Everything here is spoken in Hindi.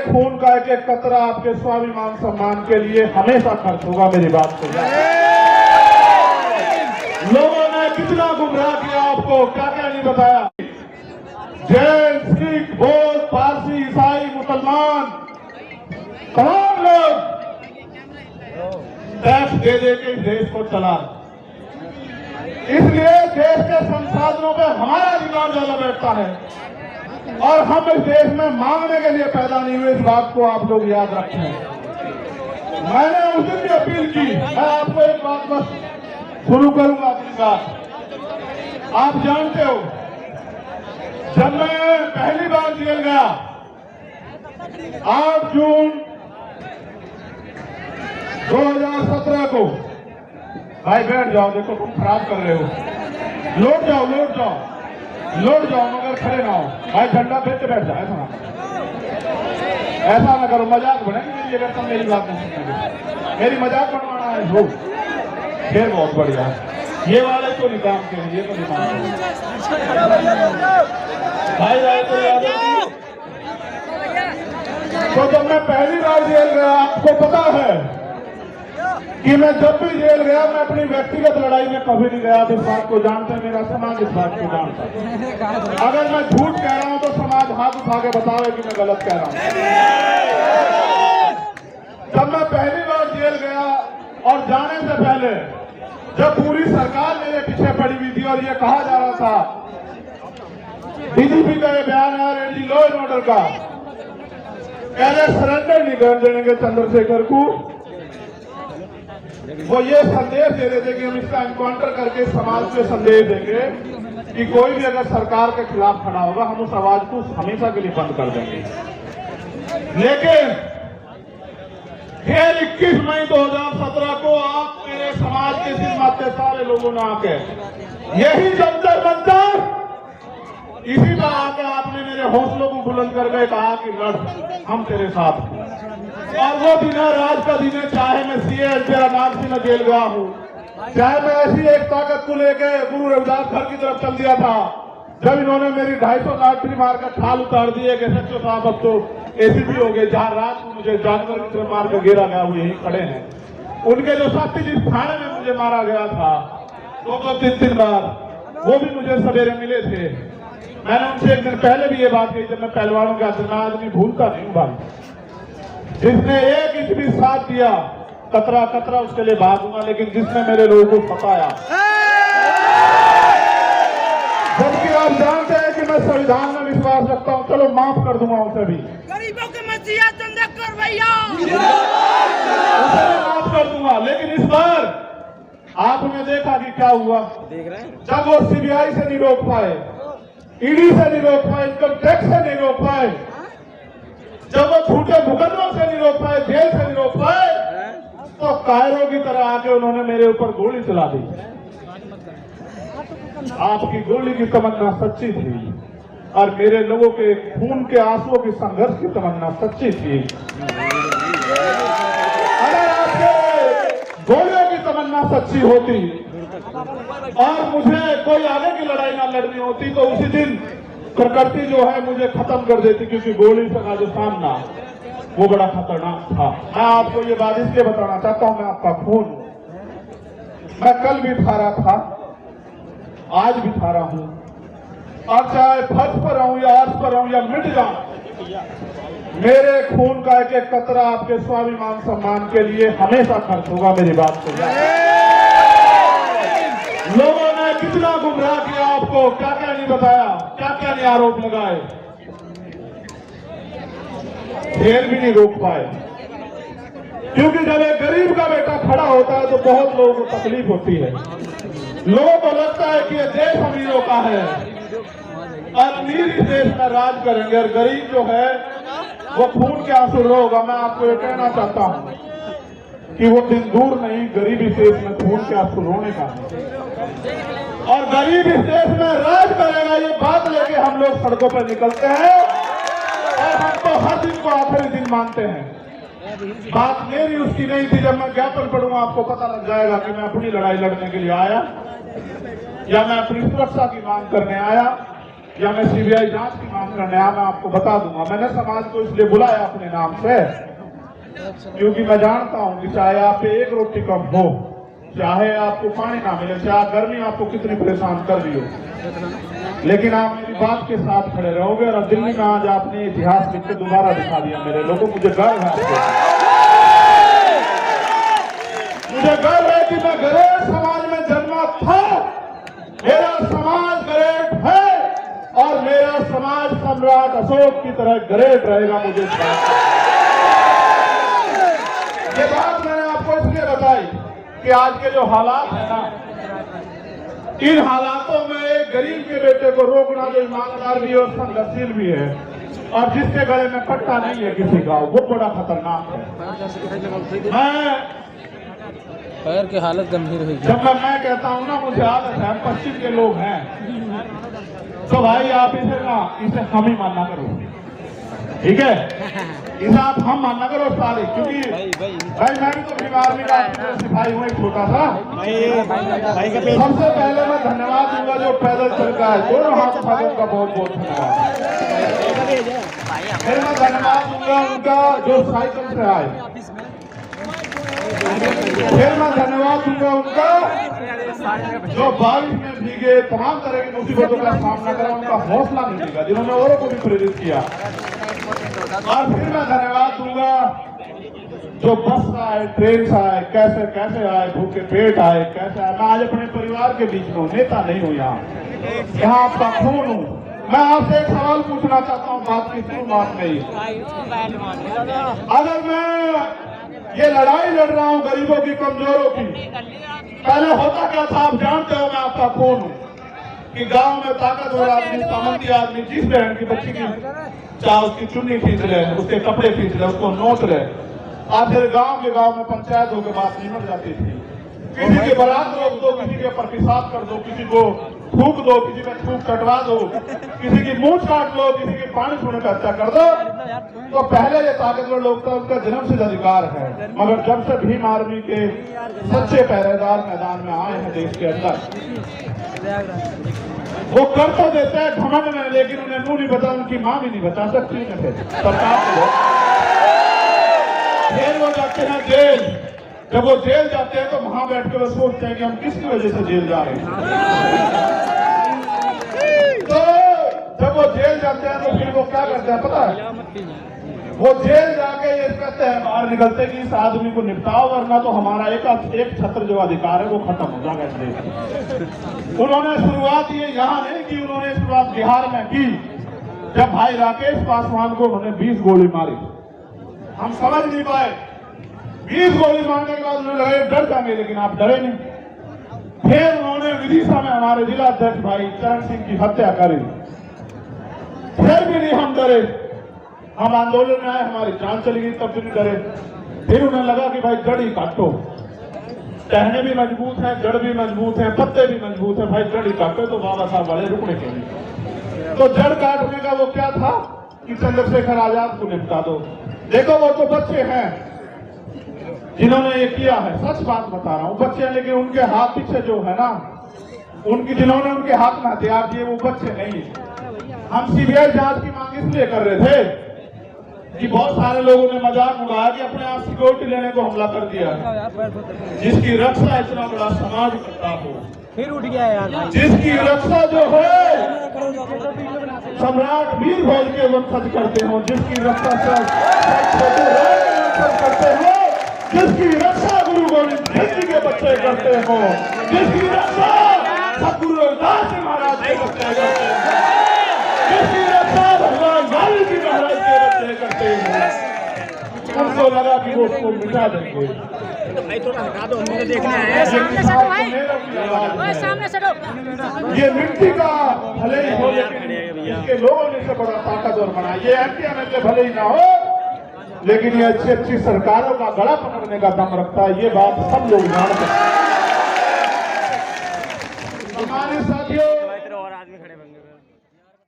खून का एक एक कतरा आपके स्वाभिमान सम्मान के लिए हमेशा खर्च होगा। मेरी बात सुन, लोगों ने कितना गुमराह किया आपको, क्या क्या नहीं बताया। जैन, सिख, बौद्ध, पारसी, ईसाई, मुसलमान, तमाम लोग टैक्स दे दे के इस देश को चला, इसलिए देश के संसाधनों पे हमारा अधिकार ज्यादा बैठता है और हम इस देश में मांगने के लिए पैदा नहीं हुए। इस बात को आप लोग याद रखें। मैंने उस दिन भी अपील की, मैं आपको एक बात बस शुरू करूंगा अपनी बात। आप जानते हो, जब मैं पहली बार जेल गया 8 जून 2017 को, भाई बैठ जाओ, देखो तुम खराब कर रहे हो, लौट जाओ लौट जाओ लौट जाओ, मगर खड़े ना हो। भाई झंडा फेंक के बैठ जाओ, ऐसा ना करो, मजाक बनेगी मेरी, अगर तुम मेरी बात नहीं सुनोगे। मेरी मजाक बनवाना है जो, फिर बहुत बढ़िया, ये वाले तो नहीं काम के, ये तो नहीं काम भाई आए तो याद है। तो जब मैं पहली बार जेल गया, आपको पता है कि मैं जब भी जेल गया, मैं अपनी व्यक्तिगत लड़ाई में कभी नहीं गया। इस बात को जानते हैं, मेरा समाज इस बात को जानता है। अगर मैं झूठ कह रहा हूं तो समाज हाथ उठा के बतावे कि मैं गलत कह रहा हूं। जब मैं पहली बार जेल गया और जाने से पहले जब पूरी सरकार मेरे पीछे पड़ी हुई थी और ये कहा जा रहा था, डीजीपी का ये बयान है एनडी लॉ एंड ऑर्डर का, कह रहे सरेंडर नहीं कर देंगे चंद्रशेखर को, वो ये संदेश दे रहे थे कि हम इसका एनकाउंटर करके समाज को संदेश देंगे कि कोई भी अगर सरकार के खिलाफ खड़ा होगा हम उस आवाज को हमेशा के लिए बंद कर देंगे। लेकिन फिर 21 मई 2017 को आप मेरे समाज के सिलमाते सारे लोगों ने आके यही जंतर मंतर, इसी पर आकर आपने मेरे हौसलों को बुलंद करके कहा कि लड़, हम तेरे साथ हैं। और वो दिन है, राज का दिन है, चाहे मैं सीए तेरा नाम से मैं जेल गया हूँ, चाहे मैं ऐसी एक ताकत को लेके गुरु रविदास घर की तरफ चल दिया था, जब इन्होंने मेरी 250 लाठी मारकर छाल उतार दिए कि सच्चो साहब अब तो एसीपी हो गए, जहां रात को मुझे जानवर की तरफ मार कर गिरा गया, वो यही खड़े हैं। उनके जो साथी जिस थाने में मुझे मारा गया था 2-3 बार, वो भी मुझे सवेरे मिले थे। मैंने उनसे एक दिन पहले भी ये बात कही, जब मैं पहलवानों का मैं आदमी भूलता नहीं हूँ भाई, जिसने एक इंच भी साथ दिया कतरा कतरा उसके लिए भागूंगा, लेकिन जिसने मेरे लोगों को फंसाया, जबकि आप जानते हैं कि मैं संविधान में विश्वास रखता हूं, चलो माफ कर दूंगा उसे भी, गरीबों के मसीहा चंद्रशेखर भैया उसे भी माफ कर दूंगा। लेकिन इस बार आपने देखा कि क्या हुआ, जब वो सीबीआई से नहीं रोक पाए, ईडी से नहीं रोक पाए, इनकम टैक्स से नहीं रोक पाए, जब वो झूठे मुकदमों से नहीं रोक पाए, जेल से नहीं रोक पाए, तो कायरों की तरह आके उन्होंने मेरे ऊपर गोली चला दी। आपकी गोली की तमन्ना सच्ची थी और मेरे लोगों के खून के आंसुओं की संघर्ष की तमन्ना सच्ची थी। अगर आपके गोलियों की तमन्ना सच्ची होती और मुझे कोई आगे की लड़ाई ना लड़नी होती, तो उसी दिन प्रकृति जो है मुझे खत्म कर देती, क्योंकि गोली से का जो सामना वो बड़ा खतरनाक था। मैं आपको ये बात इसलिए बताना चाहता हूं, मैं आपका खून हूं। मैं कल भी था रहा था, आज भी था रहा हूं, और चाहे फर्श पर रहूं या अर्श पर रहूं या मिट जाऊं, मेरे खून का एक एक कतरा आपके स्वाभिमान सम्मान के लिए हमेशा खर्च होगा। मेरी बात सुन, लोगों ने कितना गुमराह किया आपको, क्या क्या नहीं बताया, क्या क्या नहीं आरोप लगाए, फिर भी नहीं रोक पाए। क्योंकि जब एक गरीब का बेटा खड़ा होता है तो बहुत लोगों को तकलीफ होती है। लोगों को लगता है कि ये देश अमीरों का है और अमीर इस देश में राज करेंगे और गरीब जो है वो खून के आंसू रोगा। मैं आपको ये कहना चाहता हूं कि वो दिन दूर नहीं, गरीब इस देश में खून के आंसू रोने का है और गरीब इस देश में राज करेगा। ये बात लेके हम लोग सड़कों पर निकलते हैं और हम तो हर दिन को आखिरी दिन मानते हैं। बात मेरी उसकी नहीं थी। जब मैं ज्ञापन पढ़ूंगा आपको पता लग जाएगा कि मैं अपनी लड़ाई लड़ने के लिए आया या मैं अपनी सुरक्षा की मांग करने आया या मैं सीबीआई जांच की मांग करने आया, मैं आपको बता दूंगा। मैंने समाज को इसलिए बुलाया अपने नाम से क्योंकि मैं जानता हूं कि चाहे आप पे एक रोटी कम हो, चाहे आपको पानी ना मिले, चाहे गर्मी आपको कितनी परेशान कर रही हो, लेकिन आप मेरी बात के साथ खड़े रहोगे। और दिल्ली में आज आपने इतिहास लिख के दोबारा दिखा दिया मेरे लोगों। मुझे गर्व है आपको, मुझे गर्व है कि मैं गरेड़ समाज में जन्मा था। मेरा समाज गरेड़ है और मेरा समाज सम्राट अशोक की तरह गरेड़ रहेगा। मुझे ये बात मैंने आपको इसलिए बताई कि आज के जो हालात है ना, इन हालातों में एक गरीब के बेटे को रोकना जो ईमानदार भी है और संघर्षशील भी है और जिसके गले में पट्टा नहीं है किसी का, वो बड़ा खतरनाक है। मैं पैर की हालत गंभीर हुई। जब मैं कहता हूँ ना, मुझे आदत है, हम पश्चिम के लोग हैं, तो भाई आप इसे हम ही मानना करो, ठीक है? इसे आप हम मानना करो सारे, क्योंकि भाई मैं भी तो बीमार में सिपाही हूँ एक छोटा सा। सबसे पहले मैं धन्यवाद दूंगा जो पैदल चल रहा है, दोनों हाथ उठाकर उनका बहुत बहुत धन्यवाद। फिर मैं धन्यवाद दूंगा उनका जो साइकिल से आए, फिर मैं धन्यवाद दूंगा उनका जो बारिश में भीगे तमाम तरह की मुसीबतों का सामना करा, उनका हौसला नहीं दिया, जिन्होंने औरों को भी प्रेरित किया। और फिर मैं धन्यवाद दूंगा जो बस से आए, ट्रेन से आए, कैसे कैसे आए, भूखे पेट आए, कैसे आए। मैं आज अपने परिवार के बीच में हूँ, नेता नहीं हूँ, यहाँ आपका खून हूँ। मैं आपसे एक सवाल पूछना चाहता हूँ, बात की शुरुआत में ही। अगर मैं ये लड़ाई लड़ रहा हूँ गरीबों की, कमजोरों की, पहले होता क्या था आप जानते हो? मैं आपका खून हूँ कि गांव में ताकतवर आदमी, सामंती आदमी जिस बहन की बच्ची की चाहे उसकी चुन्नी खींच ले, उसके कपड़े खींच ले, उसको नोच ले, आखिर गांव में पंचायत होकर बात निमट जाती थी। किसी के बारात रोक दो, किसी के ऊपर पेशाब कर दो, किसी को थूक दो, किसी का थूक कटवा दो, किसी की मुंह काट लो, किसी के पानी छूने का हत्या कर दो। तो पहले ये ताकतवर लोग था, उनका जन्मसिद्ध अधिकार है। मगर जब से भीम आर्मी के सच्चे पहरेदार मैदान में आए हैं देश के अंदर, वो कर तो देते हैं घमंड में, लेकिन उन्हें मुंह नहीं बता, उनकी मां भी नहीं बता सकती सरकार को। फिर वो जाते हैं जेल। जब वो जेल जाते हैं तो वहां बैठ के वो सोचते हैं कि हम किसकी वजह से जेल जा रहे हैं। तो जब वो जेल जाते हैं तो फिर वो क्या करते हैं पता है? वो जेल जाके ये कहते हैं बाहर निकलते कि इस आदमी को निपटाओ, वरना तो हमारा एक छत्र जो अधिकार है वो खत्म हो जाएगा इस देश। उन्होंने शुरुआत ये यहाँ नहीं की, उन्होंने शुरुआत बिहार में की। जब भाई राकेश पासवान को उन्होंने 20 गोली मारी, हम समझ नहीं पाए। 20 गोली मारने के बाद उन्हें लगा डर जाएंगे, लेकिन आप डरे नहीं। फिर उन्होंने विदिशा में हमारे जिला अध्यक्ष भाई चरण सिंह की हत्या करी, फिर भी नहीं हम डरे। हम आंदोलन में आए, हमारी जान चली गई, तब भी नहीं डरे। फिर उन्हें लगा कि भाई जड़ ही काटो, टहने भी मजबूत हैं, जड़ भी मजबूत है, पत्ते भी मजबूत है, भाई जड़ ही काटो। तो बाबा साहब वाले रुकने के लिए तो जड़ काटने का वो क्या था कि चंद्रशेखर आजाद को निपटा दो। देखो वो तो बच्चे हैं जिन्होंने ये किया है, सच बात बता रहा हूँ, बच्चे हैं, लेकिन उनके हाथ पीछे जो है ना, जिन्होंने उनके हाथ में हथियार दिए वो बच्चे नहीं। हम सीबीआई जांच की मांग इसलिए कर रहे थे कि बहुत सारे लोगों ने मजाक उड़ाया कि अपने आप सिक्योरिटी लेने को हमला कर दिया है, जिसकी रक्षा इतना बड़ा समाज करता हो, फिर उठ गया यार भाई। जिसकी रक्षा जो है सम्राट वीर भोज के वंशज करते हो, जिसकी रक्षा करते हो, जिसकी रक्षा गुरु गोविंद सिंह जी के बच्चे करते हो, जिसकी रक्षा सतगुरु रविदास जी महाराज के बच्चे करते हैं, जिसकी रक्षा भगवान वाल्मीकि महाराज के बच्चे करते हैं, उनको लगा कि वो उसको मिटा देंगे। सामने से दो। ये मिट्टी का भले ही हो, लेकिन इसके लोगों ने इसे बड़ा ताकतवर बनाया। ये एमपी भले ही ना हो, लेकिन ये अच्छी अच्छी सरकारों का गला पकड़ने का दम रखता है। ये बात सब लोग जानते हैं।